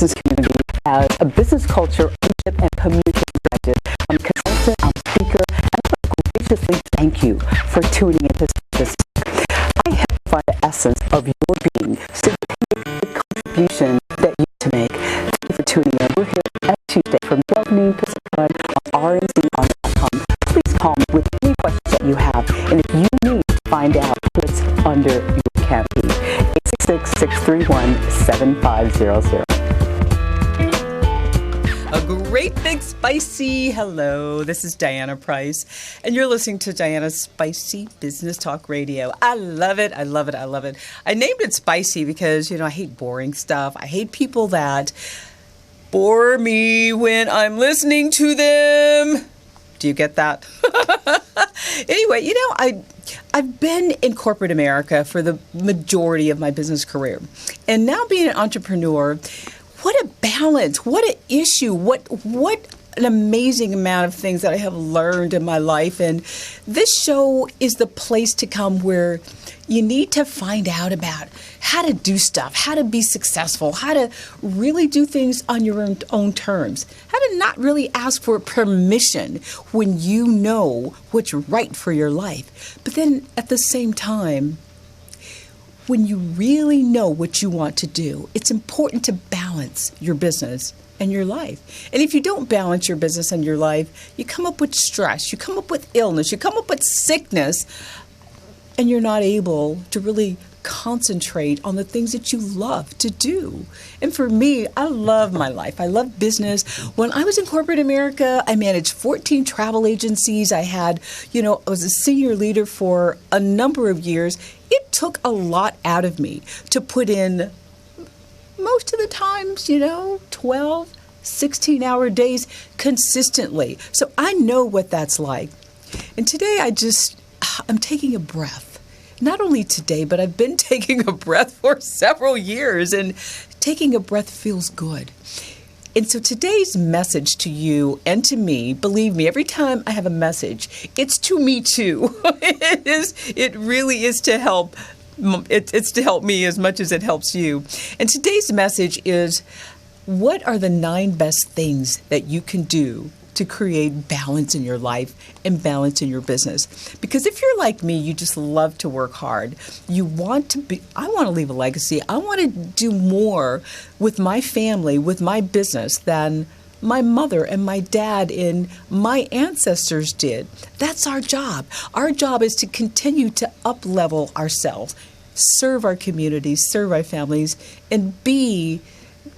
business community as a business culture, ownership, and community director. I'm a consultant, I'm a speaker, and I want to graciously thank you for tuning into this. I help find the essence of your being so you can make the contribution that you need to make. Thank you for tuning in. We're here every Tuesday from 12 noon Pacific time on rnzon.com. Please call me with any questions that you have, and if you need to find out what's under your canopy, 866-631-7500. A great big spicy hello. This is Diana Price, and you're listening to Diana's Spicy Business Talk Radio. I love it. I love it. I love it. I named it spicy because, I hate boring stuff. I hate people that bore me when I'm listening to them. Do you get that? Anyway, I've been in corporate America for the majority of my business career. And now being an entrepreneur, what a balance, what an issue, what an amazing amount of things that I have learned in my life. And this show is the place to come where you need to find out about how to do stuff, how to be successful, how to really do things on your own terms, how to not really ask for permission when you know what's right for your life. But then at the same time, when you really know what you want to do, it's important to balance your business and your life. And if you don't balance your business and your life, you come up with stress, you come up with illness, you come up with sickness, and you're not able to really concentrate on the things that you love to do. And for me, I love my life. I love business. When I was in corporate America, I managed 14 travel agencies. I was a senior leader for a number of years. It took a lot out of me to put in most of the times, 12, 16-hour days consistently. So I know what that's like. And today I'm taking a breath. Not only today, but I've been taking a breath for several years, and taking a breath feels good. And so today's message to you and to me, believe me, every time I have a message, it's to me too. It really is to help. It's to help me as much as it helps you. And today's message is, what are the 9 best things that you can do to create balance in your life and balance in your business? Because if you're like me, you just love to work hard. I want to leave a legacy. I want to do more with my family, with my business than my mother and my dad and my ancestors did. That's our job. Our job is to continue to up-level ourselves, serve our communities, serve our families, and be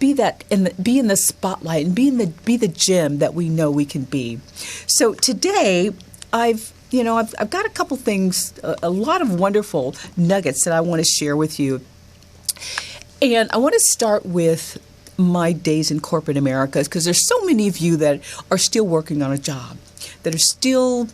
in the spotlight and be the gem that we know we can be. So today, I've got a couple things, a lot of wonderful nuggets that I want to share with you. And I want to start with my days in corporate America, because there's so many of you that are still working on a job, that are still,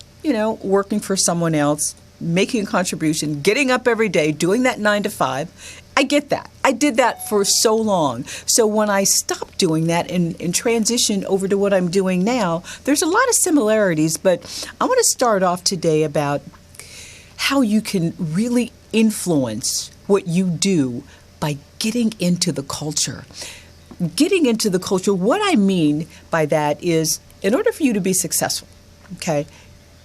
working for someone else, making a contribution, getting up every day, doing that 9 to 5. I get that. I did that for so long. So when I stopped doing that and transitioned over to what I'm doing now, there's a lot of similarities, but I want to start off today about how you can really influence what you do by getting into the culture. Getting into the culture, what I mean by that is, in order for you to be successful,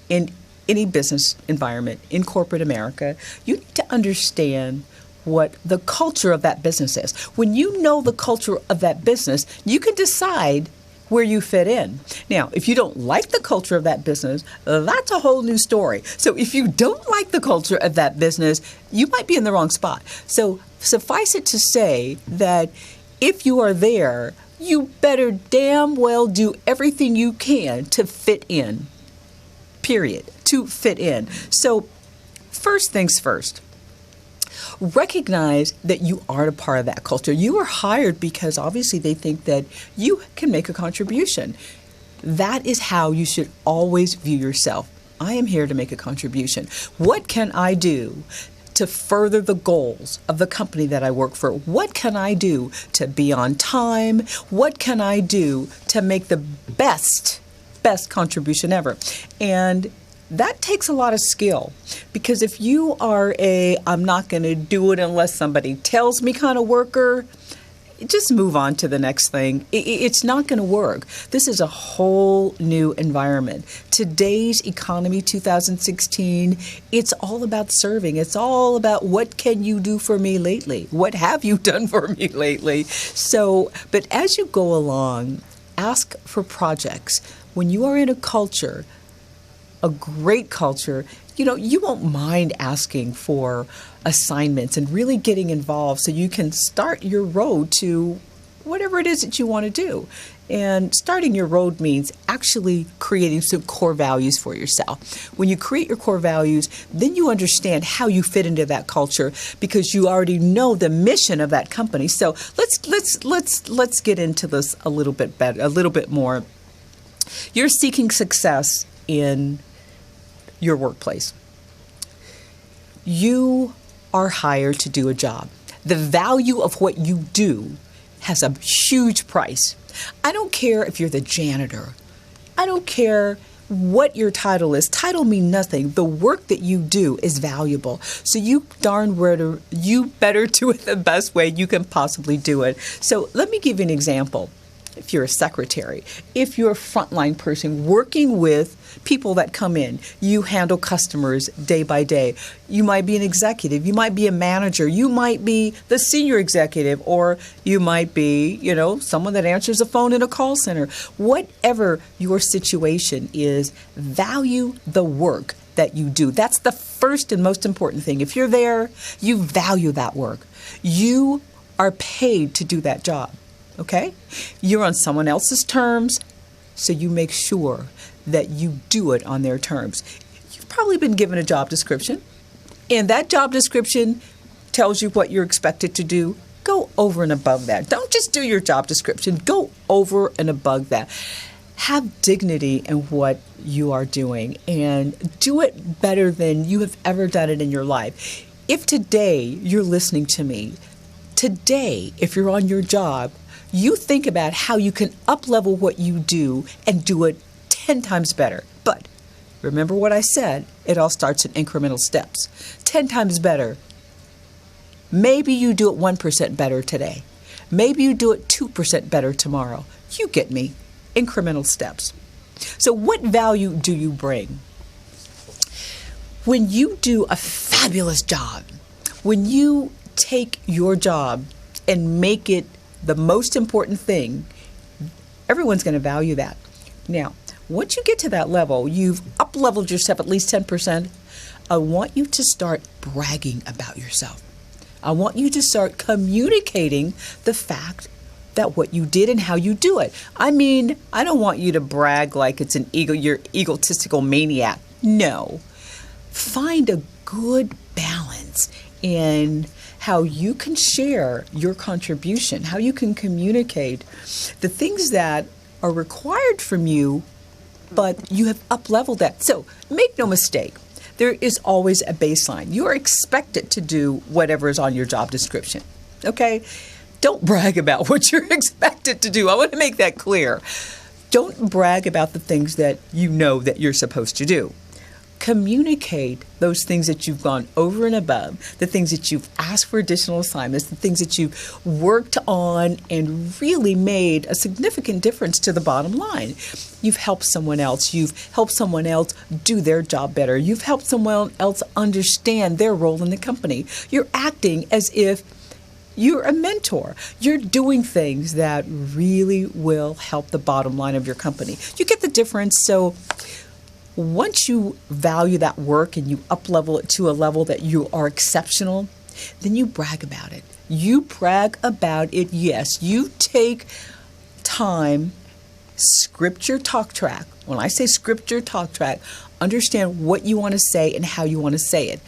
in any business environment, in corporate America, you need to understand what the culture of that business is. When you know the culture of that business, you can decide where you fit in. Now, if you don't like the culture of that business, that's a whole new story. So if you don't like the culture of that business, you might be in the wrong spot. So suffice it to say that if you are there, you better damn well do everything you can to fit in, period, to fit in. So first things first. Recognize that you aren't a part of that culture. You are hired because obviously they think that you can make a contribution. That is how you should always view yourself. I am here to make a contribution. What can I do to further the goals of the company that I work for? What can I do to be on time? What can I do to make the best contribution ever? And that takes a lot of skill, because if you are I'm not going to do it unless somebody tells me kind of worker, just move on to the next thing. It's not going to work. This is a whole new environment. Today's economy, 2016, it's all about serving. It's all about what can you do for me lately? What have you done for me lately? So, but as you go along, ask for projects. When you are in a culture, a great culture, you won't mind asking for assignments and really getting involved so you can start your road to whatever it is that you want to do. And starting your road means actually creating some core values for yourself. When you create your core values, then you understand how you fit into that culture because you already know the mission of that company. So let's get into this a little bit better, a little bit more. You're seeking success in your workplace. You are hired to do a job. The value of what you do has a huge price. I don't care if you're the janitor. I don't care what your title is. Title means nothing. The work that you do is valuable. So you better do it the best way you can possibly do it. So let me give you an example. If you're a secretary, if you're a frontline person working with people that come in, you handle customers day by day. You might be an executive, you might be a manager, you might be the senior executive, or you might be, someone that answers the phone in a call center. Whatever your situation is, value the work that you do. That's the first and most important thing. If you're there, you value that work. You are paid to do that job. Okay? You're on someone else's terms, so you make sure that you do it on their terms. You've probably been given a job description, and that job description tells you what you're expected to do. Go over and above that. Don't just do your job description. Go over and above that. Have dignity in what you are doing, and do it better than you have ever done it in your life. If today you're listening to me, today, if you're on your job, you think about how you can up-level what you do and do it 10 times better. But remember what I said, it all starts in incremental steps. 10 times better. Maybe you do it 1% better today. Maybe you do it 2% better tomorrow. You get me. Incremental steps. So what value do you bring? When you do a fabulous job, when you take your job and make it the most important thing, everyone's going to value that. Now, once you get to that level, you've up-leveled yourself at least 10%. I want you to start bragging about yourself. I want you to start communicating the fact that what you did and how you do it. I mean, I don't want you to brag like it's you're egotistical maniac. No. Find a good balance in how you can share your contribution, how you can communicate the things that are required from you, but you have up-leveled that. So make no mistake, there is always a baseline. You are expected to do whatever is on your job description, okay? Don't brag about what you're expected to do. I want to make that clear. Don't brag about the things that you know that you're supposed to do. Communicate those things that you've gone over and above, the things that you've asked for additional assignments, the things that you've worked on and really made a significant difference to the bottom line. You've helped someone else. You've helped someone else do their job better. You've helped someone else understand their role in the company. You're acting as if you're a mentor. You're doing things that really will help the bottom line of your company. You get the difference. So once you value that work and you up-level it to a level that you are exceptional, then you brag about it. You brag about it, yes. You take time, script your talk track. When I say script your talk track, understand what you want to say and how you want to say it.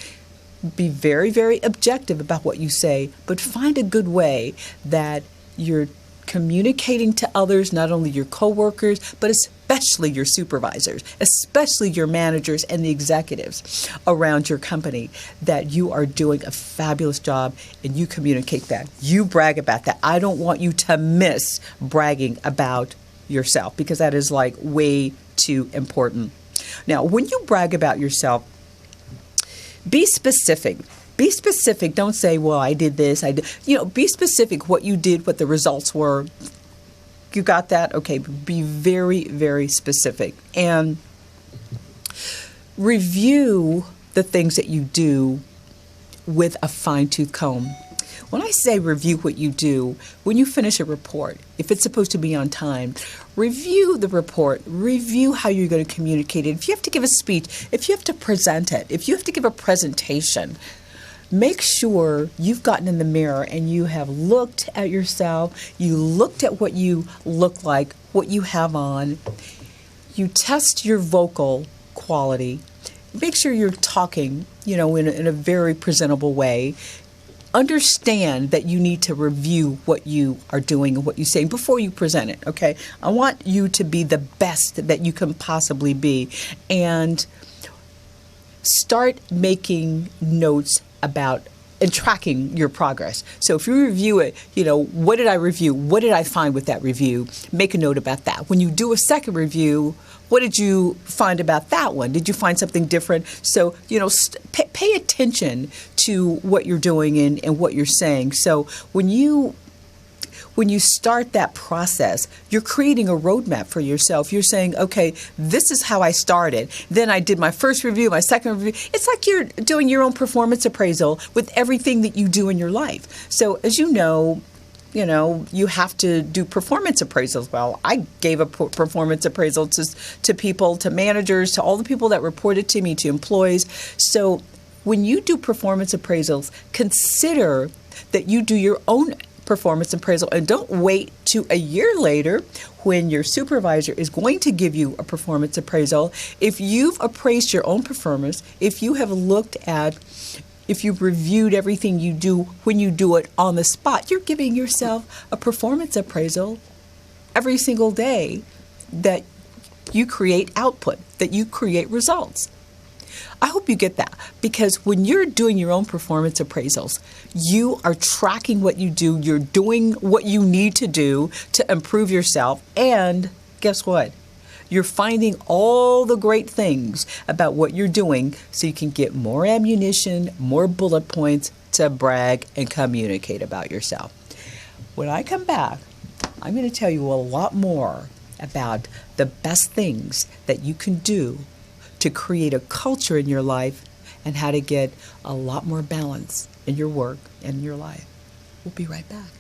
Be very, very objective about what you say, but find a good way that you're communicating to others, not only your coworkers, but especially your supervisors, especially your managers and the executives around your company, that you are doing a fabulous job, and you communicate that. You brag about that. I don't want you to miss bragging about yourself, because that is like way too important. Now, when you brag about yourself, be specific. Be specific. Don't say, well, I did this. I did. Be specific what you did, what the results were. You got that? Okay. Be very, very specific. And review the things that you do with a fine-tooth comb. When I say review what you do, when you finish a report, if it's supposed to be on time, review the report, review how you're going to communicate it. If you have to give a speech, if you have to present it, if you have to give a presentation, make sure you've gotten in the mirror and you have looked at yourself, you looked at what you look like, what you have on, you test your vocal quality, make sure you're talking, in a very presentable way. Understand that you need to review what you are doing and what you're saying before you present it, okay? I want you to be the best that you can possibly be, and start making notes about and tracking your progress. So if you review it, what did I review? What did I find with that review? Make a note about that. When you do a second review, what did you find about that one? Did you find something different? So, pay attention to what you're doing and what you're saying. So when you start that process, you're creating a roadmap for yourself. You're saying, okay, this is how I started. Then I did my first review, my second review. It's like you're doing your own performance appraisal with everything that you do in your life. So as you know, you have to do performance appraisals. Well, I gave a performance appraisal to people, to managers, to all the people that reported to me, to employees. So when you do performance appraisals, consider that you do your own performance appraisal, and don't wait to a year later when your supervisor is going to give you a performance appraisal. If you've appraised your own performance, if you've reviewed everything you do when you do it on the spot, you're giving yourself a performance appraisal every single day that you create output, that you create results. I hope you get that, because when you're doing your own performance appraisals, you are tracking what you do, you're doing what you need to do to improve yourself, and guess what? You're finding all the great things about what you're doing so you can get more ammunition, more bullet points to brag and communicate about yourself. When I come back, I'm going to tell you a lot more about the best things that you can do to create a culture in your life and how to get a lot more balance in your work and in your life. We'll be right back.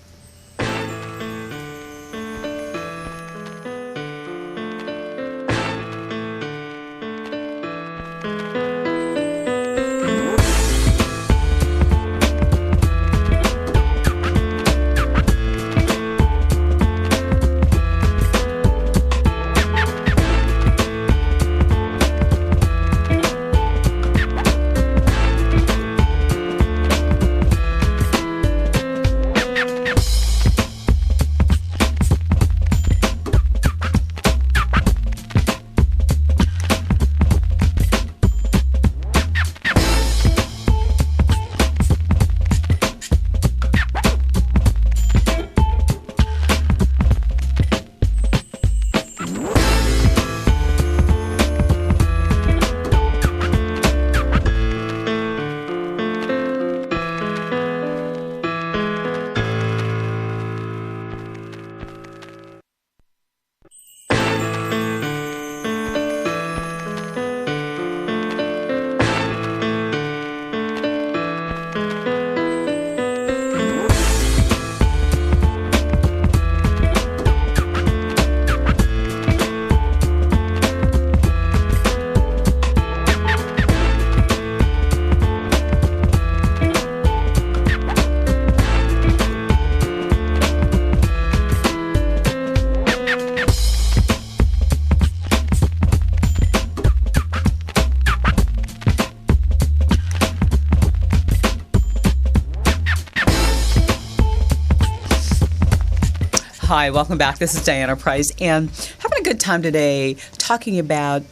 Hi, welcome back. This is Diana Price, and having a good time today talking about,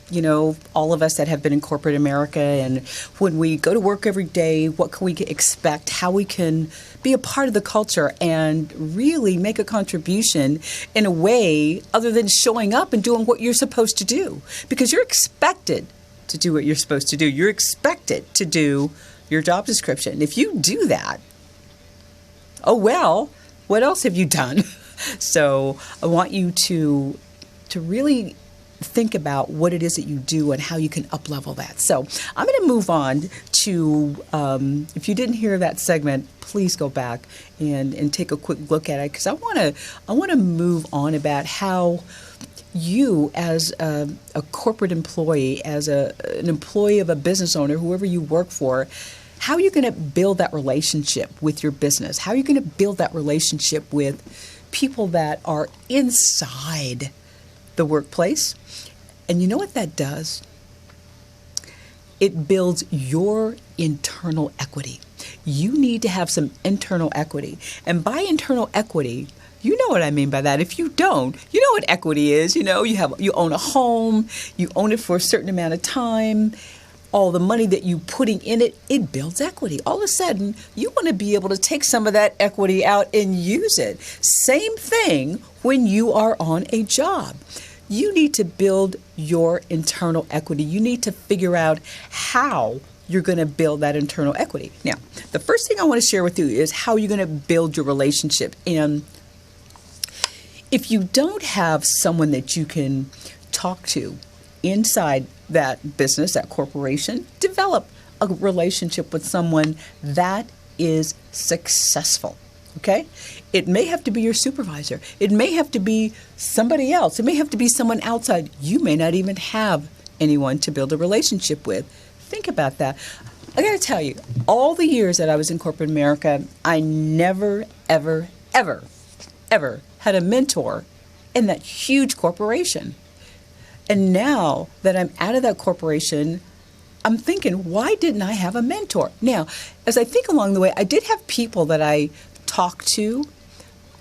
all of us that have been in corporate America, and when we go to work every day, what can we expect, how we can be a part of the culture and really make a contribution in a way other than showing up and doing what you're supposed to do. Because you're expected to do what you're supposed to do. You're expected to do your job description. If you do that, oh well, what else have you done? So I want you to really think about what it is that you do and how you can up-level that. So I'm going to move on to, if you didn't hear that segment, please go back and take a quick look at it, because I want to move on about how you as a corporate employee, as an employee of a business owner, whoever you work for, how are you going to build that relationship with your business? How are you going to build that relationship with people that are inside the workplace? And you know what that does? It builds your internal equity. You need to have some internal equity. And by internal equity, you know what I mean by that. If you don't, you know what equity is. You know, you own a home, you own it for a certain amount of time. All the money that you putting in it, it builds equity. All of a sudden, you want to be able to take some of that equity out and use it. Same thing when you are on a job. You need to build your internal equity. You need to figure out how you're going to build that internal equity. Now, the first thing I want to share with you is how you're going to build your relationship. And if you don't have someone that you can talk to inside that business, that corporation, develop a relationship with someone that is successful. Okay? It may have to be your supervisor. It may have to be somebody else. It may have to be someone outside. You may not even have anyone to build a relationship with. Think about that. I got to tell you, all the years that I was in corporate America, I never, ever, ever, ever had a mentor in that huge corporation. And now that I'm out of that corporation, I'm thinking, why didn't I have a mentor? Now, as I think along the way, I did have people that I talked to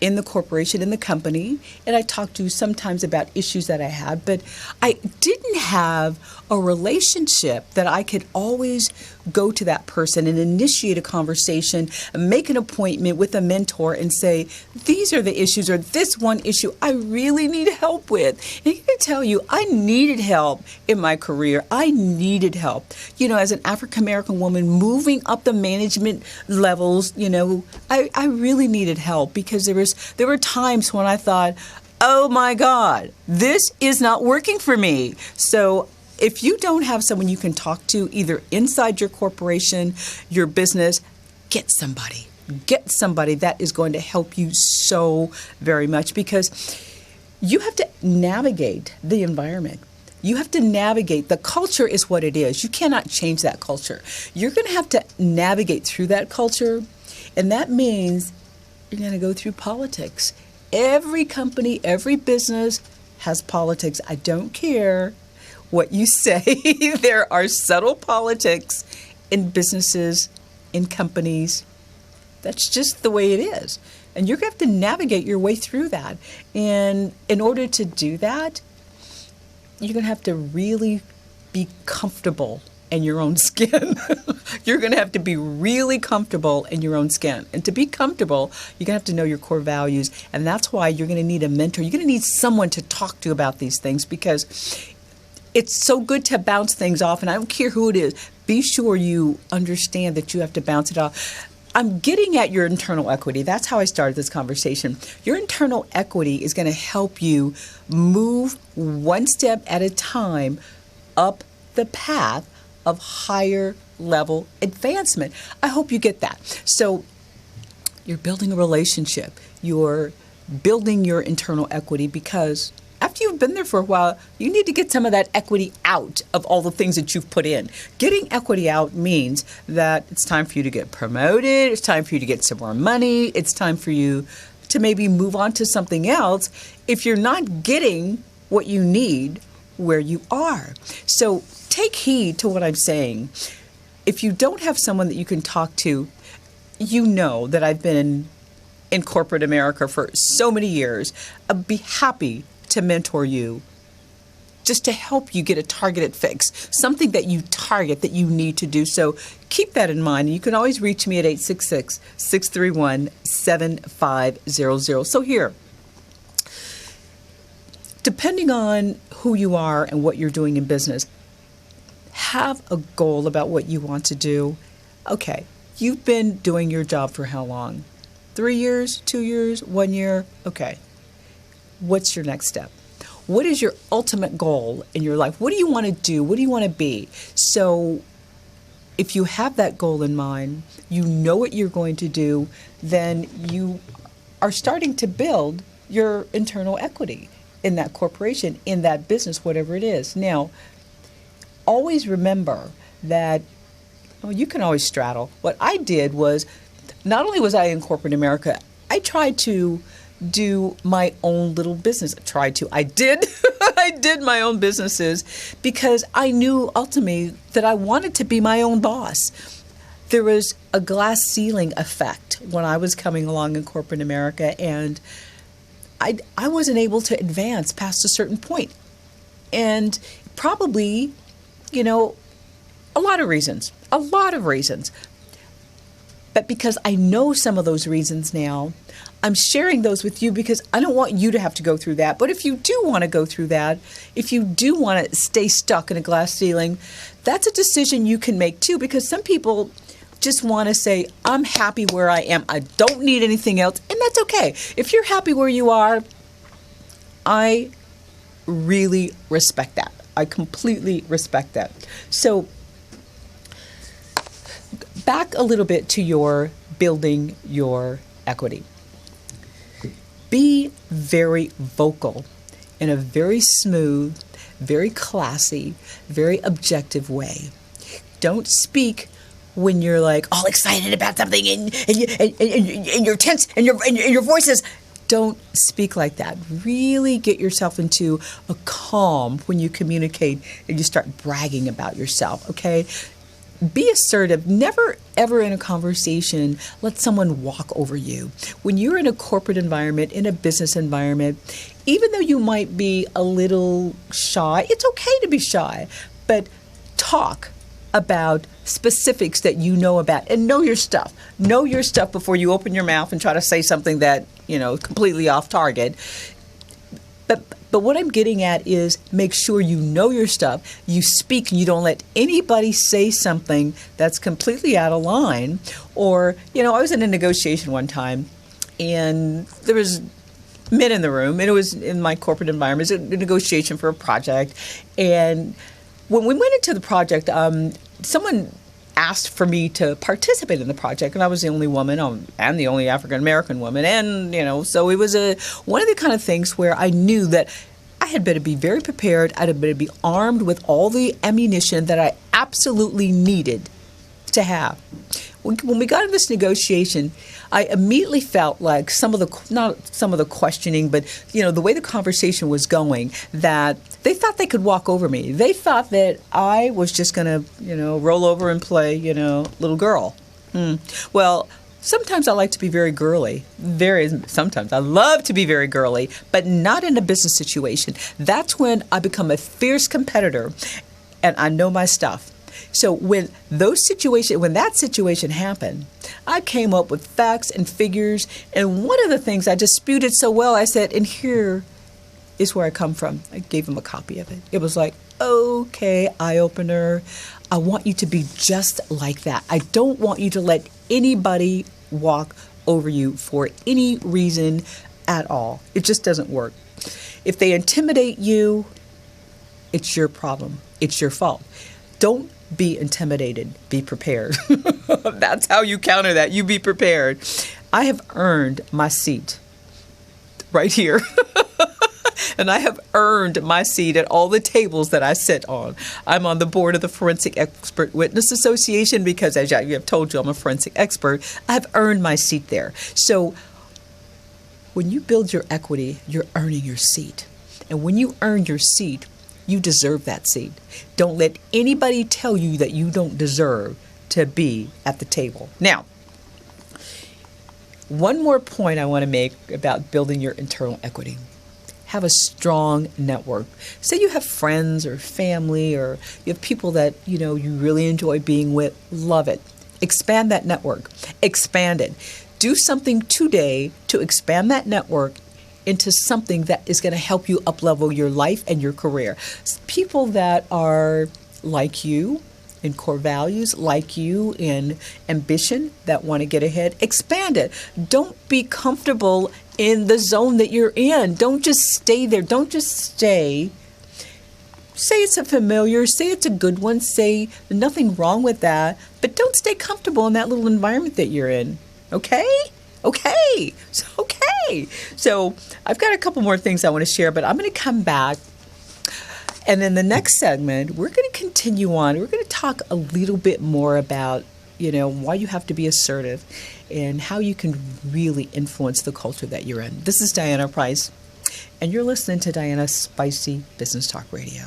in the corporation, in the company, and I talked to sometimes about issues that I had, but I didn't have a relationship that I could always go to that person and initiate a conversation, make an appointment with a mentor and say, these are the issues, or this one issue I really need help with. And I can tell you, I needed help in my career. I needed help. You know, as an African-American woman moving up the management levels, you know, I really needed help, because there were times when I thought, oh my God, this is not working for me. So if you don't have someone you can talk to, either inside your corporation, your business, get somebody. Get somebody that is going to help you so very much, because you have to navigate the environment. You have to navigate. The culture is what it is. You cannot change that culture. You're going to have to navigate through that culture, and that means you're going to go through politics. Every company, every business has politics. I don't care what you say. There are subtle politics in businesses, in companies. That's just the way it is. And you're going to have to navigate your way through that. And in order to do that, you're going to have to really be comfortable in your own skin. You're going to have to be really comfortable in your own skin. And to be comfortable, you're going to have to know your core values. And that's why you're going to need a mentor. You're going to need someone to talk to about these things, because it's so good to bounce things off. And I don't care who it is. Be sure you understand that you have to bounce it off. I'm getting at your internal equity. That's how I started this conversation. Your internal equity is going to help you move one step at a time up the path of higher level advancement. I hope you get that. So you're building a relationship. You're building your internal equity, because after you've been there for a while, you need to get some of that equity out of all the things that you've put in. Getting equity out means that it's time for you to get promoted. It's time for you to get some more money. It's time for you to maybe move on to something else if you're not getting what you need where you are. So take heed to what I'm saying. If you don't have someone that you can talk to, you know that I've been in corporate America for so many years. I'd be happy to mentor you, just to help you get a targeted fix, something that you target that you need to do. So keep that in mind. You can always reach me at 866-631-7500. So here, depending on who you are and what you're doing in business, have a goal about what you want to do. Okay, you've been doing your job for how long? 3 years, 2 years, 1 year? Okay. What's your next step? What is your ultimate goal in your life? What do you want to do? What do you want to be? So if you have that goal in mind, you know what you're going to do, then you are starting to build your internal equity in that corporation, in that business, whatever it is. Now, always remember that you can always straddle. What I did was, not only was I in corporate America, I tried to do my own little business. I did I did my own businesses because I knew ultimately that I wanted to be my own boss. There was a glass ceiling effect when I was coming along in corporate America, and I wasn't able to advance past a certain point. And probably, a lot of reasons. But because I know some of those reasons now, I'm sharing those with you because I don't want you to have to go through that. But if you do want to go through that, if you do want to stay stuck in a glass ceiling, that's a decision you can make too, because some people just want to say, I'm happy where I am. I don't need anything else. And that's okay. If you're happy where you are, I really respect that. I completely respect that. So back a little bit to your building your equity. Be very vocal in a very smooth, very classy, very objective way. Don't speak when you're like all excited about something and you're tense and your voice is. Don't speak like that. Really get yourself into a calm when you communicate and you start bragging about yourself, okay? Be assertive. Never, ever in a conversation let someone walk over you. When you're in a corporate environment, in a business environment, even though you might be a little shy, it's okay to be shy, but talk about specifics that you know about and know your stuff. Know your stuff before you open your mouth and try to say something that, completely off target. But what I'm getting at is make sure you know your stuff. You speak and you don't let anybody say something that's completely out of line. Or, I was in a negotiation one time and there was men in the room, and it was in my corporate environment. It was a negotiation for a project. And when we went into the project, someone asked for me to participate in the project, and I was the only woman and the only African-American woman. And, so it was one of the kind of things where I knew that I had better be very prepared. I had better be armed with all the ammunition that I absolutely needed to have. When we got in this negotiation, I immediately felt like not some of the questioning, but, the way the conversation was going, that they thought they could walk over me. They thought that I was just going to, roll over and play, little girl. Well, sometimes I like to be very girly. Sometimes I love to be very girly, but not in a business situation. That's when I become a fierce competitor, and I know my stuff. So when that situation happened, I came up with facts and figures, and one of the things I disputed so well, I said, and here is where I come from. I gave him a copy of it. It was like, okay, eye-opener. I want you to be just like that. I don't want you to let anybody walk over you for any reason at all. It just doesn't work. If they intimidate you, it's your problem. It's your fault. Don't be intimidated. Be prepared. That's how you counter that. You be prepared. I have earned my seat right here. And I have earned my seat at all the tables that I sit on. I'm on the board of the Forensic Expert Witness Association because, as I have told you, I'm a forensic expert. I have earned my seat there. So when you build your equity, you're earning your seat. And when you earn your seat, you deserve that seat. Don't let anybody tell you that you don't deserve to be at the table. Now, one more point I want to make about building your internal equity. Have a strong network. Say you have friends or family, or you have people that you really enjoy being with. Love it. Expand that network. Expand it. Do something today to expand that network into something that is going to help you up-level your life and your career. People that are like you and core values like you in ambition that want to get ahead, expand it. Don't be comfortable in the zone that you're in. Don't just stay there. Don't just stay. Say it's a familiar, say it's a good one, say nothing wrong with that, but don't stay comfortable in that little environment that you're in. Okay? Okay. So I've got a couple more things I want to share, but I'm going to come back. And in the next segment, we're going to continue on. We're going to talk a little bit more about, why you have to be assertive and how you can really influence the culture that you're in. This is Diana Price, and you're listening to Diana's Spicy Business Talk Radio.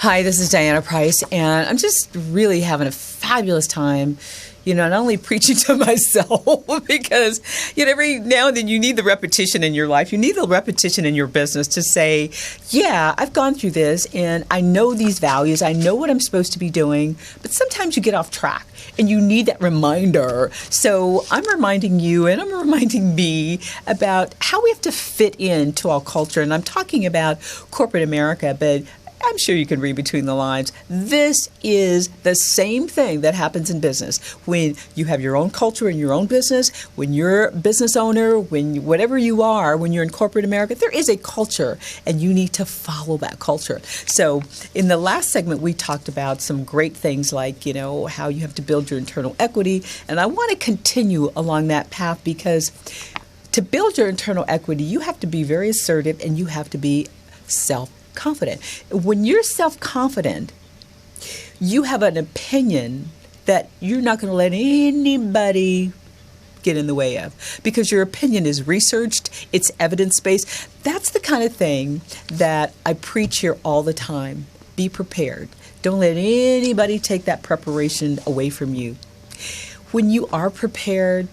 Hi, this is Diana Price, and I'm just really having a fabulous time, not only preaching to myself, because, every now and then you need the repetition in your life. You need the repetition in your business to say, yeah, I've gone through this, and I know these values. I know what I'm supposed to be doing, but sometimes you get off track, and you need that reminder. So I'm reminding you, and I'm reminding me about how we have to fit into our culture, and I'm talking about corporate America, but I'm sure you can read between the lines. This is the same thing that happens in business. When you have your own culture in your own business, when you're a business owner, whatever you are, when you're in corporate America, there is a culture, and you need to follow that culture. So in the last segment, we talked about some great things like, how you have to build your internal equity. And I want to continue along that path, because to build your internal equity, you have to be very assertive, and you have to be self-confident. When you're self-confident, you have an opinion that you're not going to let anybody get in the way of, because your opinion is researched, it's evidence-based. That's the kind of thing that I preach here all the time. Be prepared. Don't let anybody take that preparation away from you. When you are prepared,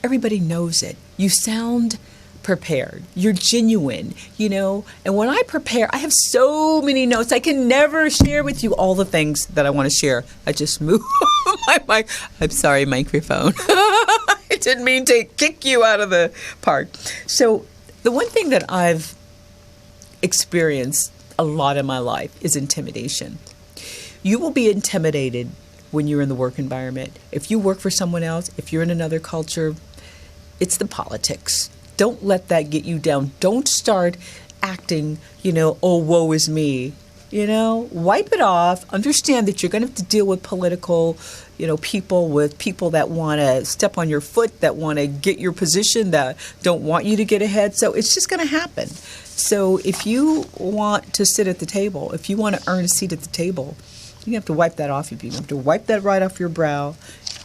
everybody knows it. You sound prepared. You're genuine, And when I prepare, I have so many notes. I can never share with you all the things that I want to share. I just moved my mic. I'm sorry, microphone. I didn't mean to kick you out of the park. So the one thing that I've experienced a lot in my life is intimidation. You will be intimidated when you're in the work environment. If you work for someone else, if you're in another culture, it's the politics. Don't let that get you down. Don't start acting, oh, woe is me. Wipe it off. Understand that you're going to have to deal with political, people that want to step on your foot, that want to get your position, that don't want you to get ahead. So it's just going to happen. So if you want to sit at the table, if you want to earn a seat at the table, you have to wipe that off. You have to wipe that right off your brow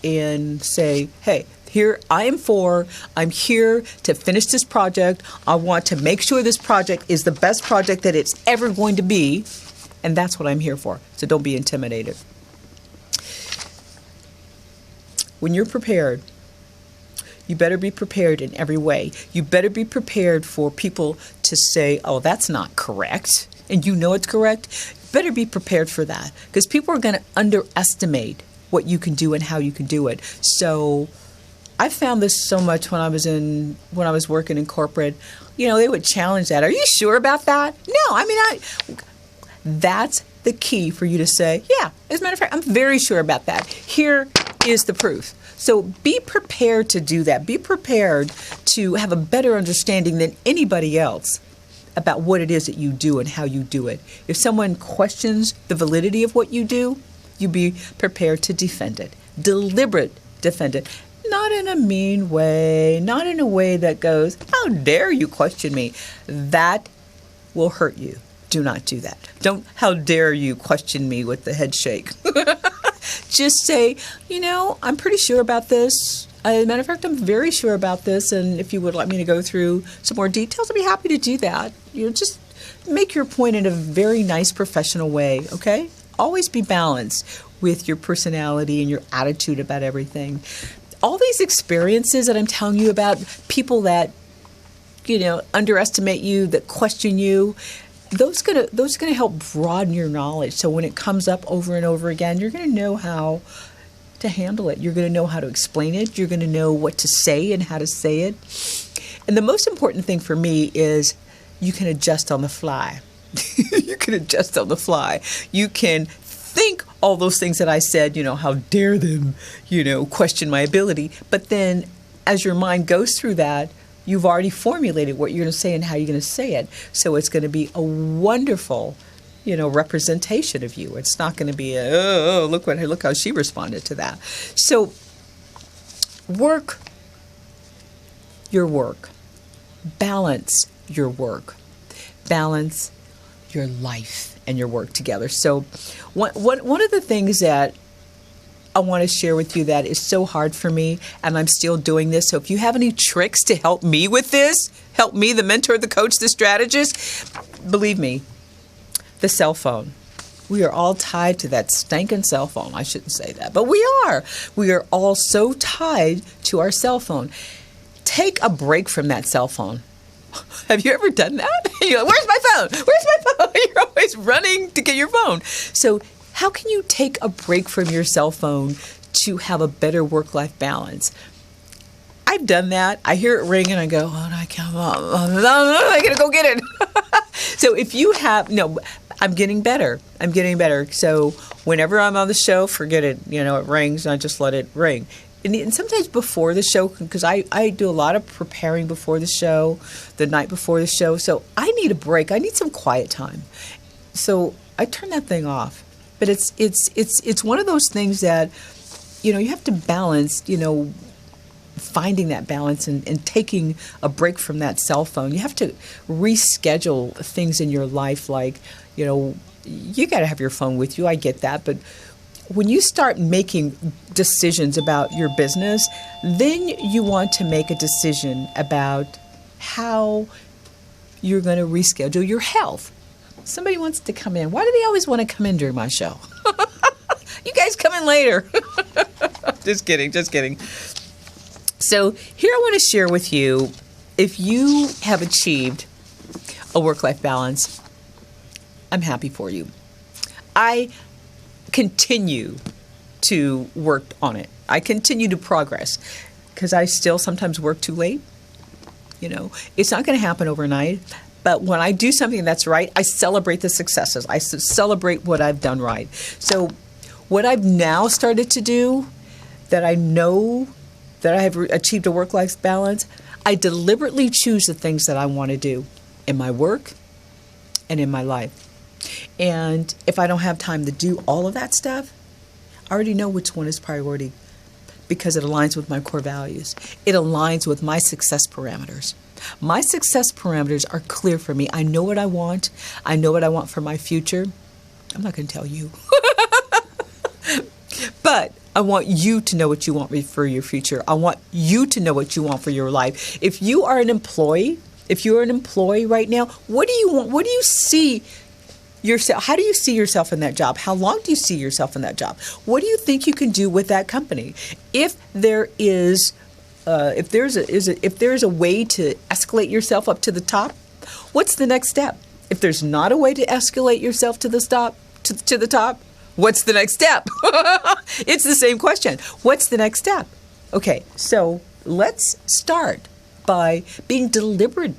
and say, hey, here I'm here to finish this project. I want to make sure this project is the best project that it's ever going to be, and that's what I'm here for. So don't be intimidated. When you're prepared, you better be prepared in every way. You better be prepared for people to say, oh, that's not correct, and it's correct. You better be prepared for that, because people are going to underestimate what you can do and how you can do it. So I found this so much when I was working in corporate. They would challenge that. Are you sure about that? No, that's the key for you to say, yeah, as a matter of fact, I'm very sure about that. Here is the proof. So be prepared to do that. Be prepared to have a better understanding than anybody else about what it is that you do and how you do it. If someone questions the validity of what you do, you be prepared to defend it. Deliberate defend it. Not not in a mean way, not in a way that goes, how dare you question me? That will hurt you. Do not do that. Don't, how dare you question me with the head shake. Just say, I'm pretty sure about this. As a matter of fact, I'm very sure about this. And if you would like me to go through some more details, I'd be happy to do that. Just make your point in a very nice professional way, okay? Always be balanced with your personality and your attitude about everything. All these experiences that I'm telling you about, people that, underestimate you, that question you, those gonna help broaden your knowledge. So when it comes up over and over again, you're gonna know how to handle it. You're gonna know how to explain it. You're gonna know what to say and how to say it. And the most important thing for me is you can adjust on the fly. You can adjust on the fly. You can think all those things that I said, how dare them, question my ability. But then as your mind goes through that, you've already formulated what you're going to say and how you're going to say it. So it's going to be a wonderful, representation of you. It's not going to be look how she responded to that. So work your work. Balance your work. Balance your life and your work together. So one of the things that I want to share with you that is so hard for me, and I'm still doing this. So if you have any tricks to help me with this, help me, the mentor, the coach, the strategist, believe me, the cell phone. We are all tied to that stinking cell phone. I shouldn't say that, but we are. We are all so tied to our cell phone. Take a break from that cell phone. Have you ever done that? You're like, where's my phone? Where's my phone? You're always running to get your phone. So how can you take a break from your cell phone to have a better work-life balance? I've done that. I hear it ring and I go, oh, I can't. I gotta go get it. So if you have, I'm getting better. I'm getting better. So whenever I'm on the show, forget it. It rings and I just let it ring. And sometimes before the show, because I do a lot of preparing before the show, the night before the show. So I need a break. I need some quiet time. So I turn that thing off. But it's one of those things that, you have to balance, finding that balance and taking a break from that cell phone. You have to reschedule things in your life like, you got to have your phone with you. I get that. But when you start making decisions about your business, then you want to make a decision about how you're going to reschedule your health. Somebody wants to come in. Why do they always want to come in during my show? You guys come in later. Just kidding. So here I want to share with you, if you have achieved a work-life balance, I'm happy for you. I continue to work on it. I continue to progress because I still sometimes work too late. It's not going to happen overnight. But when I do something that's right, I celebrate the successes. I celebrate what I've done right. So what I've now started to do, that I know that I have achieved a work-life balance, I deliberately choose the things that I want to do in my work and in my life. And if I don't have time to do all of that stuff, I already know which one is priority because it aligns with my core values. It aligns with my success parameters. My success parameters are clear for me. I know what I want. I know what I want for my future. I'm not going to tell you. But I want you to know what you want for your future. I want you to know what you want for your life. If you are an employee, right now, what do you want? What do you see yourself? How do you see yourself in that job? How long do you see yourself in that job? What do you think you can do with that company? If there is if there's a way to escalate yourself up to the top, what's the next step? If there's not a way to escalate yourself to the top, what's the next step? It's the same question. What's the next step? Okay, so let's start by being deliberate,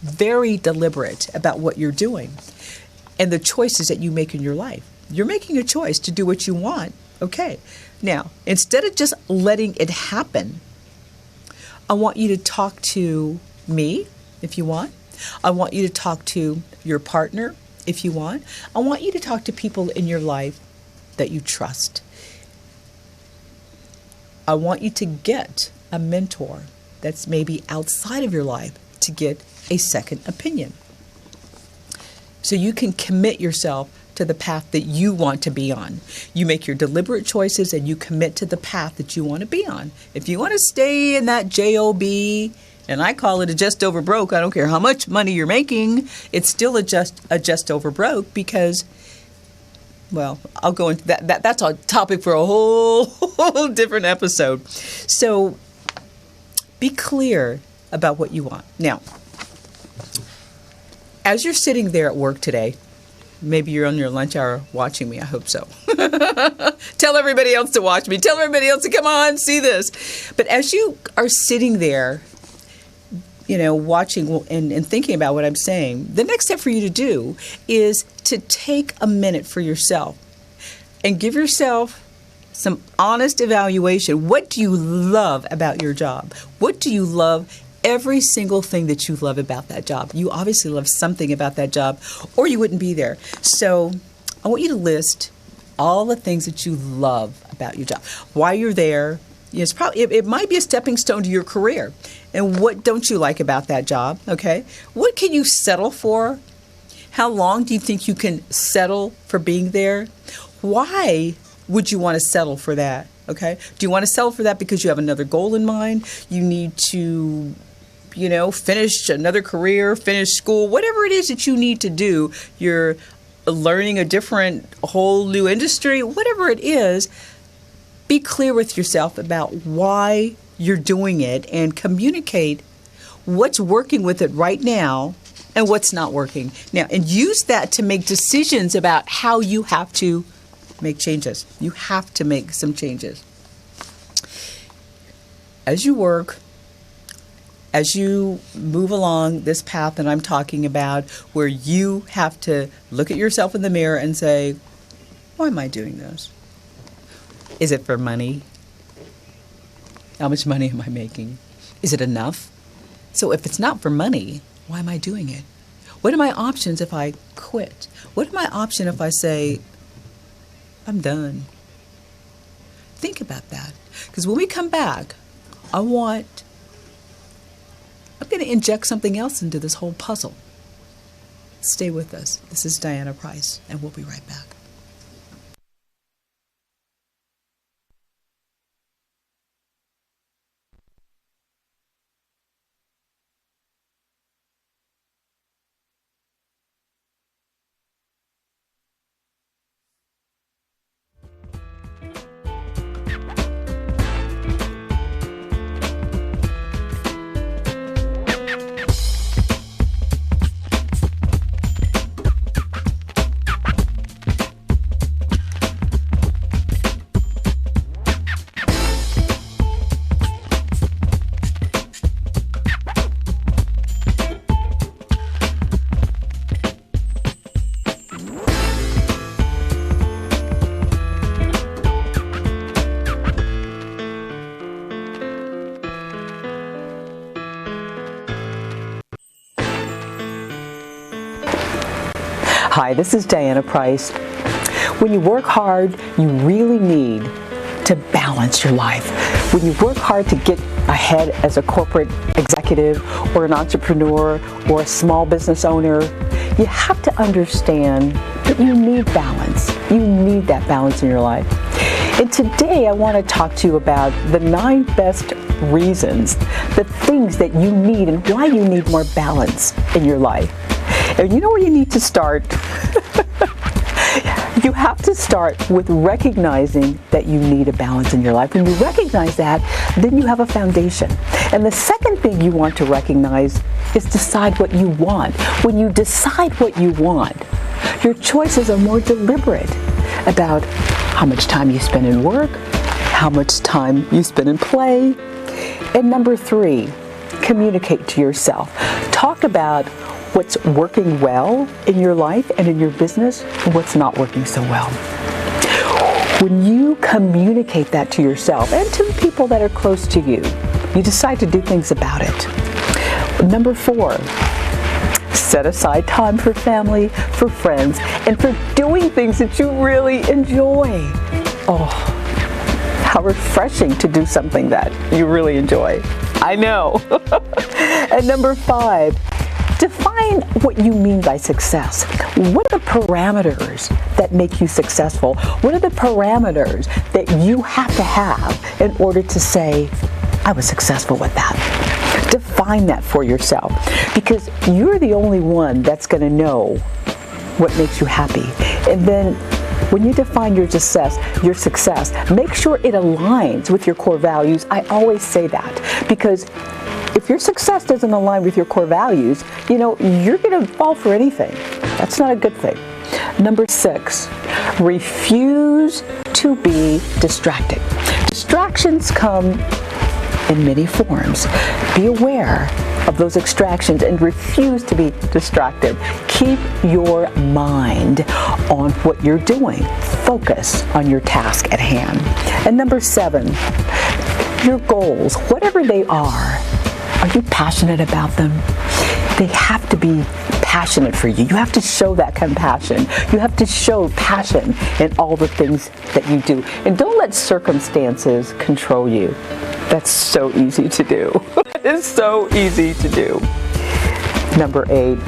very deliberate about what you're doing and the choices that you make in your life. You're making a choice to do what you want. Okay. Now, instead of just letting it happen, I want you to talk to me if you want. I want you to talk to your partner if you want. I want you to talk to people in your life that you trust. I want you to get a mentor that's maybe outside of your life to get a second opinion. So you can commit yourself to the path that you want to be on. You make your deliberate choices and you commit to the path that you want to be on. If you want to stay in that job, and I call it a just over broke, I don't care how much money you're making, it's still a just over broke because, well, I'll go into that. That's a topic for a whole different episode. So be clear about what you want. Now, as you're sitting there at work today, maybe you're on your lunch hour watching me. I hope so. Tell everybody else to watch me. Tell everybody else to come on, see this. But as you are sitting there, watching and thinking about what I'm saying, the next step for you to do is to take a minute for yourself and give yourself some honest evaluation. What do you love about your job? What do you love? Every single thing that you love about that job. You obviously love something about that job, or you wouldn't be there. So I want you to list all the things that you love about your job. Why you're there. It might be a stepping stone to your career. And what don't you like about that job? Okay. What can you settle for? How long do you think you can settle for being there? Why would you want to settle for that? Okay. Do you want to settle for that because you have another goal in mind? You need to finish another career, finish school, whatever it is that you need to do. You're learning a whole new industry, whatever it is. Be clear with yourself about why you're doing it and communicate what's working with it right now and what's not working now. And use that to make decisions about how you have to make changes. You have to make some changes. As you work, as you move along this path that I'm talking about, where you have to look at yourself in the mirror and say, why am I doing this? Is it for money? How much money am I making? Is it enough? So if it's not for money, why am I doing it? What are my options if I quit? What are my options if I say, I'm done? Think about that. Because when we come back, I'm going to inject something else into this whole puzzle. Stay with us. This is Diana Price, and we'll be right back. Hi, this is Diana Price. When you work hard, you really need to balance your life. When you work hard to get ahead as a corporate executive or an entrepreneur or a small business owner, you have to understand that you need balance. You need that balance in your life. And today I want to talk to you about the 9 best reasons, the things that you need and why you need more balance in your life. And you know where you need to start? You have to start with recognizing that you need a balance in your life. When you recognize that, then you have a foundation. And the second thing you want to recognize is decide what you want. When you decide what you want, your choices are more deliberate about how much time you spend in work, how much time you spend in play. And number 3, communicate to yourself. Talk about what's working well in your life and in your business and what's not working so well. When you communicate that to yourself and to the people that are close to you, you decide to do things about it. Number 4, set aside time for family, for friends, and for doing things that you really enjoy. Oh, How refreshing to do something that you really enjoy. I know. And number 5, define what you mean by success. What are the parameters that make you successful? What are the parameters that you have to have in order to say, I was successful with that? Define that for yourself, because you're the only one that's going to know what makes you happy. And then when you define your success, make sure it aligns with your core values. I always say that, because if your success doesn't align with your core values, you're going to fall for anything. That's not a good thing. Number 6, refuse to be distracted. Distractions come in many forms. Be aware of those distractions and refuse to be distracted. Keep your mind on what you're doing. Focus on your task at hand. And number 7, your goals, whatever they are you passionate about them? They have to be passionate for you. You have to show that compassion. You have to show passion in all the things that you do. And don't let circumstances control you. That's so easy to do. It's so easy to do. Number 8,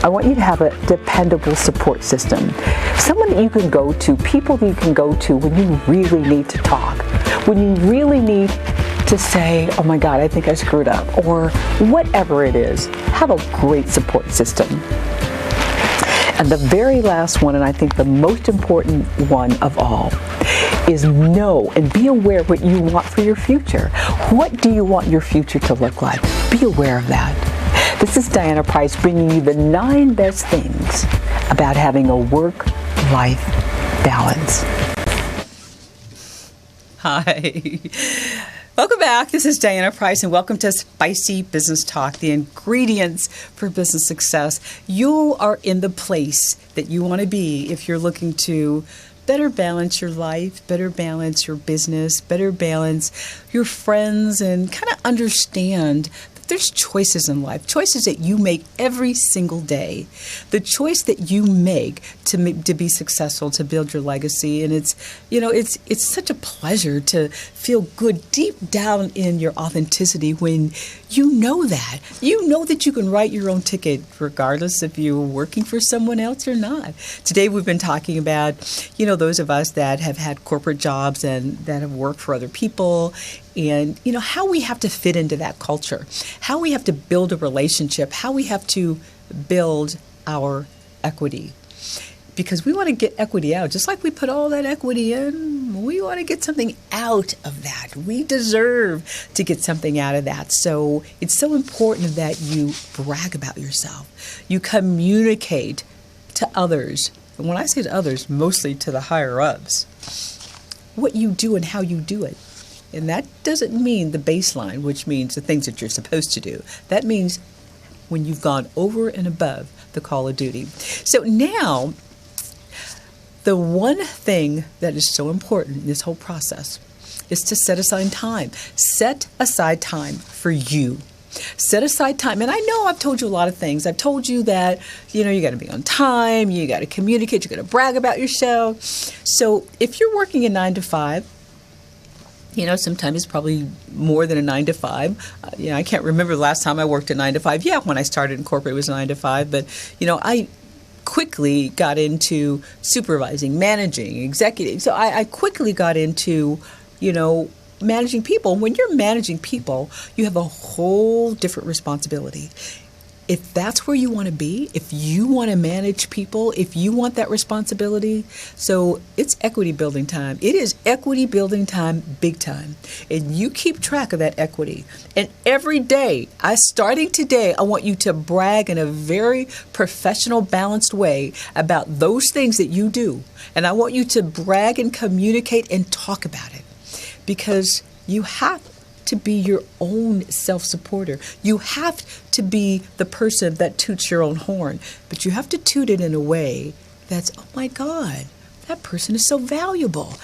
I want you to have a dependable support system. Someone that you can go to, people that you can go to when you really need to talk, when you really need to say, oh my God, I think I screwed up, or whatever it is. Have a great support system. And the very last one, and I think the most important one of all, is know and be aware what you want for your future. What do you want your future to look like? Be aware of that. This is Diana Price bringing you the 9 best things about having a work-life balance. Hi. Welcome back. This is Diana Price, and welcome to Spicy Business Talk, the ingredients for business success. You are in the place that you want to be if you're looking to better balance your life, better balance your business, better balance your friends, and kind of understand that there's choices in life, choices that you make every single day. The choice that you make to be successful, to build your legacy, and it's such a pleasure to feel good deep down in your authenticity when you know that you can write your own ticket regardless if you're working for someone else or not. Today we've been talking about, those of us that have had corporate jobs and that have worked for other people, and how we have to fit into that culture, how we have to build a relationship, how we have to build our equity. Because we want to get equity out. Just like we put all that equity in, we want to get something out of that. We deserve to get something out of that. So it's so important that you brag about yourself. You communicate to others. And when I say to others, mostly to the higher-ups, what you do and how you do it. And that doesn't mean the baseline, which means the things that you're supposed to do. That means when you've gone over and above the call of duty. So now, the one thing that is so important in this whole process is to set aside time. Set aside time for you. Set aside time. And I know I've told you a lot of things. I've told you that, you got to be on time, you got to communicate, you got to brag about yourself. So if you're working a 9 to 5, sometimes it's probably more than a 9 to 5. I can't remember the last time I worked a 9 to 5. Yeah, when I started in corporate, it was 9 to 5. But, I quickly got into supervising, managing, executive. So I quickly got into, managing people. When you're managing people, you have a whole different responsibility. If that's where you want to be, if you want to manage people, if you want that responsibility, so it's equity building time. It is equity building time, big time. And you keep track of that equity. And every day, starting today, I want you to brag in a very professional, balanced way about those things that you do. And I want you to brag and communicate and talk about it. Because you have to be your own self-supporter. You have to be the person that toots your own horn, but you have to toot it in a way that's, oh my God, that person is so valuable.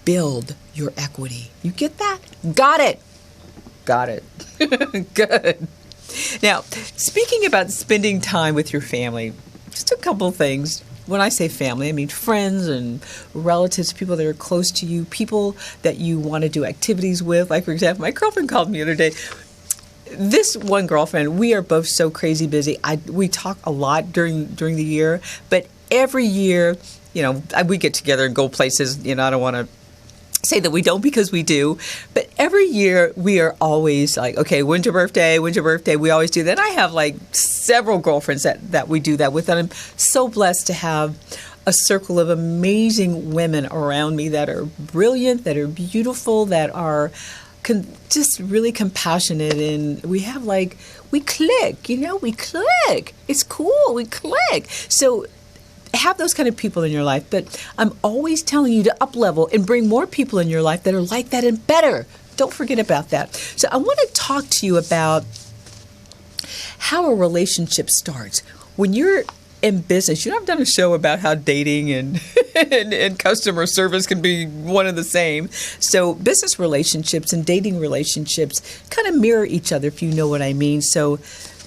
Build your equity. You get that? Got it. Got it. Good. Now, speaking about spending time with your family, just a couple things. when I say family, I mean friends and relatives, people that are close to you, people that you want to do activities with. Like, for example, my girlfriend called me the other day. This one girlfriend, we are both so crazy busy. We talk a lot during the year, but every year, we get together and go places. I don't want to say that we don't, because we do, but every year we are always like, okay, when's your birthday? When's your birthday? We always do that. And I have like several girlfriends that we do that with, and I'm so blessed to have a circle of amazing women around me that are brilliant, that are beautiful, that are just really compassionate, and we click, we click. It's cool, we click. So have those kind of people in your life, but I'm always telling you to up level and bring more people in your life that are like that and better. Don't forget about that. So I want to talk to you about how a relationship starts. When you're in business, I've done a show about how dating and, and customer service can be one and the same. So business relationships and dating relationships kind of mirror each other, if you know what I mean. So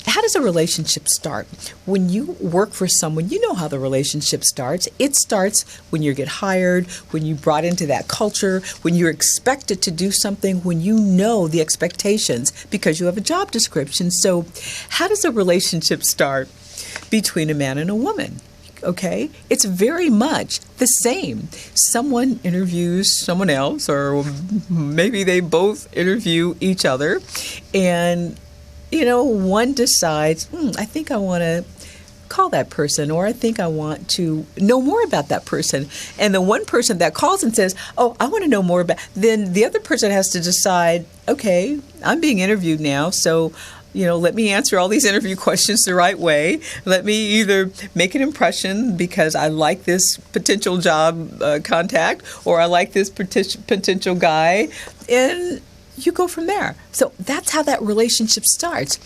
how does a relationship start? When you work for someone, you know how the relationship starts. It starts when you get hired, when you brought into that culture, when you're expected to do something, when you know the expectations because you have a job description. So how does a relationship start between a man and a woman? Okay, it's very much the same. Someone interviews someone else, or maybe they both interview each other, and one decides, I think I want to call that person, or I think I want to know more about that person. And the one person that calls and says, oh, I want to know more about, then the other person has to decide, okay, I'm being interviewed now, so let me answer all these interview questions the right way. Let me either make an impression because I like this potential job contact, or I like this potential guy, and you go from there. So that's how that relationship starts.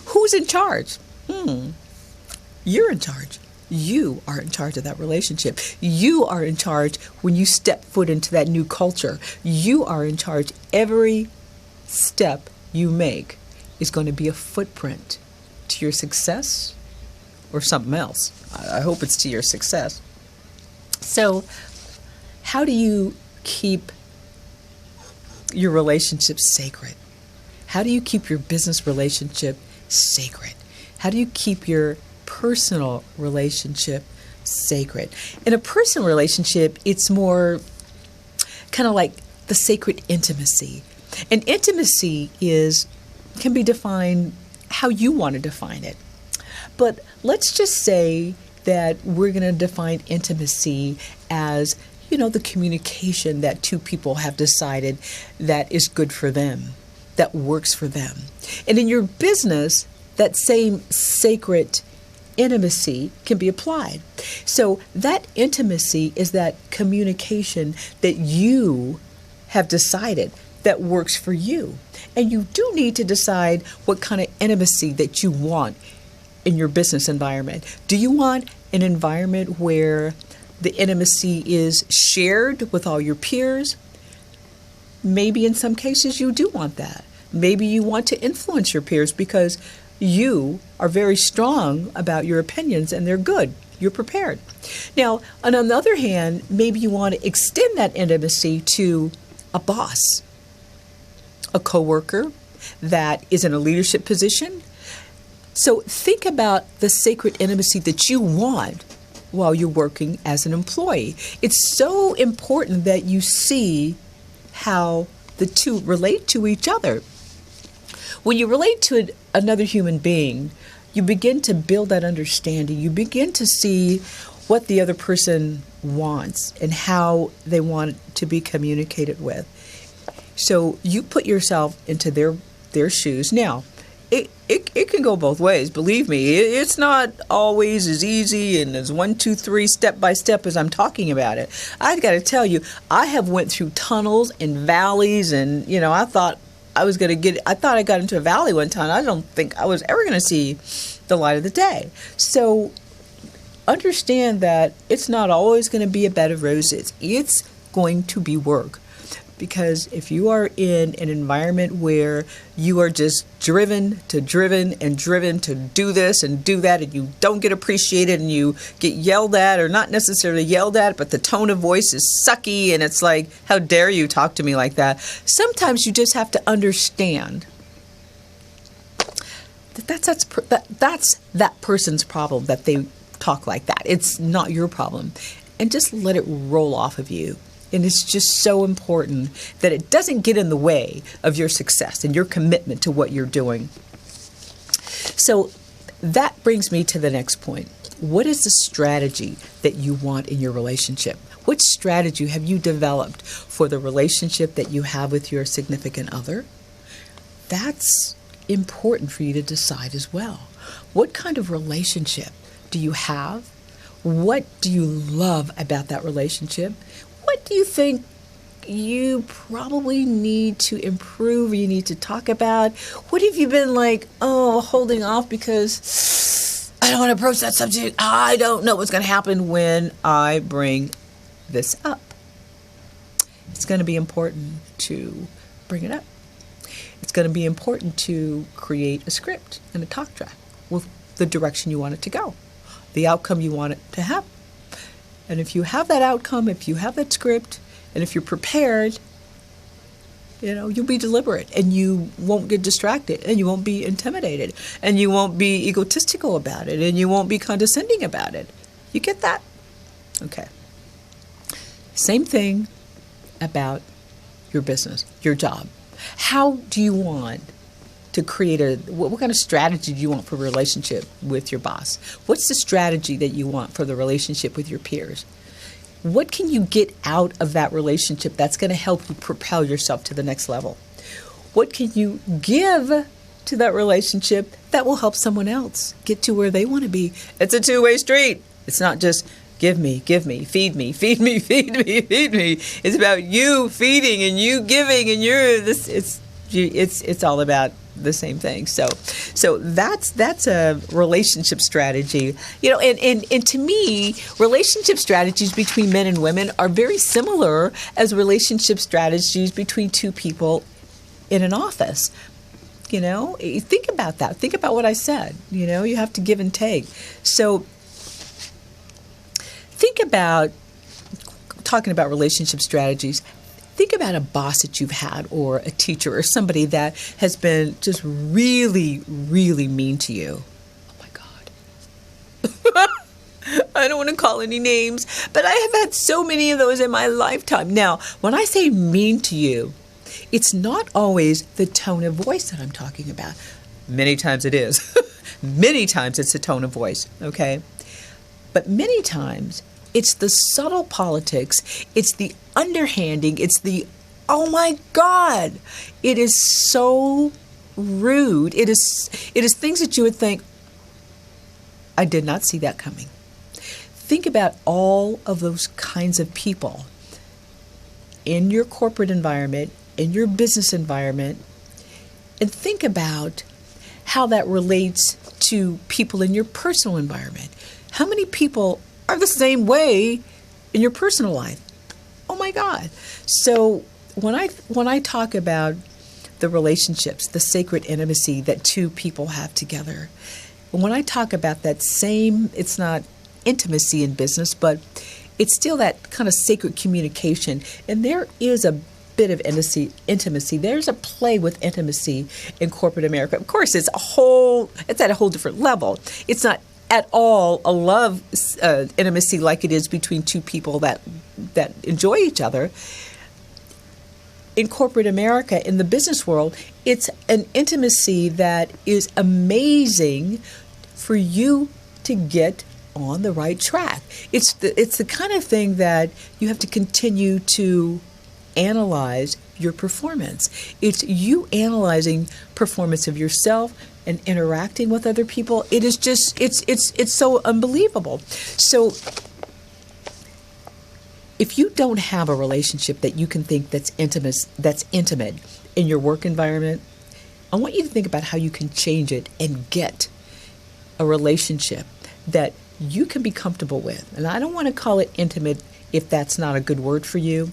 Who's in charge? You're in charge. You are in charge of that relationship. You are in charge when you step foot into that new culture. You are in charge. Every step you make is going to be a footprint to your success or something else. I hope it's to your success. So how do you keep your relationship sacred? How do you keep your business relationship sacred? How do you keep your personal relationship sacred? In a personal relationship, it's more kind of like the sacred intimacy. And intimacy can be defined how you want to define it. But let's just say that we're going to define intimacy as the communication that two people have decided that is good for them, that works for them. And in your business, that same sacred intimacy can be applied. So that intimacy is that communication that you have decided that works for you. And you do need to decide what kind of intimacy that you want in your business environment. Do you want an environment where the intimacy is shared with all your peers? Maybe in some cases you do want that. Maybe you want to influence your peers because you are very strong about your opinions and they're good. You're prepared. Now, on the other hand, maybe you want to extend that intimacy to a boss, a coworker that is in a leadership position. So think about the sacred intimacy that you want while you're working as an employee. It's so important that you see how the two relate to each other. When you relate to another human being, you begin to build that understanding. You begin to see what the other person wants and how they want it to be communicated with. So you put yourself into their shoes. Now, it can go both ways. Believe me, it's not always as easy and as 1, 2, 3 step by step as I'm talking about it. I've got to tell you, I have went through tunnels and valleys, and I thought I got into a valley one time. I don't think I was ever going to see the light of the day. So understand that it's not always going to be a bed of roses. It's going to be work. Because if you are in an environment where you are just driven to do this and do that, and you don't get appreciated and you get yelled at, or not necessarily yelled at, but the tone of voice is sucky and it's like, how dare you talk to me like that? Sometimes you just have to understand that that's that person's problem, that they talk like that. It's not your problem. And just let it roll off of you. And it's just so important that it doesn't get in the way of your success and your commitment to what you're doing. So that brings me to the next point. What is the strategy that you want in your relationship? What strategy have you developed for the relationship that you have with your significant other? That's important for you to decide as well. What kind of relationship do you have? What do you love about that relationship? What do you think you probably need to improve, or you need to talk about? What have you been like, holding off because I don't want to approach that subject. I don't know what's going to happen when I bring this up. It's going to be important to bring it up. It's going to be important to create a script and a talk track with the direction you want it to go, the outcome you want it to have. And if you have that outcome, if you have that script, and if you're prepared, you'll be deliberate, and you won't get distracted, and you won't be intimidated, and you won't be egotistical about it, and you won't be condescending about it. You get that? Okay. Same thing about your business, your job. How do you want to create what kind of strategy do you want for a relationship with your boss? What's the strategy that you want for the relationship with your peers? What can you get out of that relationship that's going to help you propel yourself to the next level? What can you give to that relationship that will help someone else get to where they want to be? It's a two-way street. It's not just give me, feed me, feed me, feed me, feed me. It's about you feeding and you giving, and it's all about the same thing. So that's a relationship strategy. And to me, relationship strategies between men and women are very similar as relationship strategies between two people in an office. Think about that. Think about what I said. You have to give and take. So think about talking about relationship strategies. Think about a boss that you've had, or a teacher, or somebody that has been just really, really mean to you. Oh my God. I don't want to call any names, but I have had so many of those in my lifetime. Now, when I say mean to you, it's not always the tone of voice that I'm talking about. Many times it is. Many times it's the tone of voice, okay? But many times it's the subtle politics, it's the underhanding, it's the, oh my God, it is so rude. It is things that you would think, I did not see that coming. Think about all of those kinds of people in your corporate environment, in your business environment, and think about how that relates to people in your personal environment. How many people are the same way in your personal life? Oh my God. So when I talk about the relationships, the sacred intimacy that two people have together, when I talk about that same, it's not intimacy in business, but it's still that kind of sacred communication. And there is a bit of intimacy. There's a play with intimacy in corporate America. Of course, it's at a whole different level. It's not at all a love intimacy like it is between two people that enjoy each other. In corporate America, in the business world, it's an intimacy that is amazing for you to get on the right track. It's the kind of thing that you have to continue to analyze your performance. It's you analyzing performance of yourself and interacting with other people. It is just it's so unbelievable. So if you don't have a relationship that you can think that's intimate in your work environment, I want you to think about how you can change it and get a relationship that you can be comfortable with. And I don't want to call it intimate if that's not a good word for you.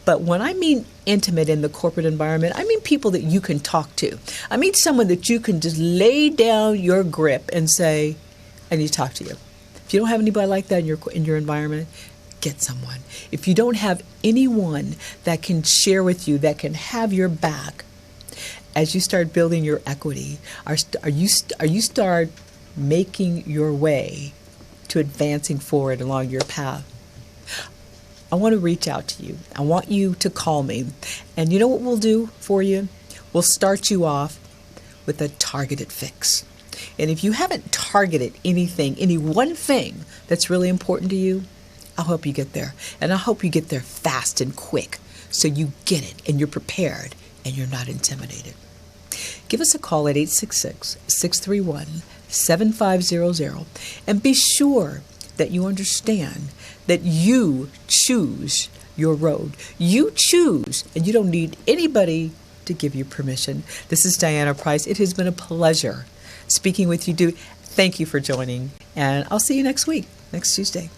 But when I mean intimate in the corporate environment, I mean people that you can talk to. I mean someone that you can just lay down your grip and say, I need to talk to you. If you don't have anybody like that in your environment, get someone. If you don't have anyone that can share with you, that can have your back, as you start building your equity, are you start making your way to advancing forward along your path, I want to reach out to you. I want you to call me. And you know what we'll do for you? We'll start you off with a targeted fix. And if you haven't targeted anything, any one thing that's really important to you, I'll help you get there. And I'll help you get there fast and quick so you get it and you're prepared and you're not intimidated. Give us a call at 866-631-7500 and be sure that you understand that you choose your road. You choose, and you don't need anybody to give you permission. This is Diana Price. It has been a pleasure speaking with you. Thank you for joining, and I'll see you next week, next Tuesday.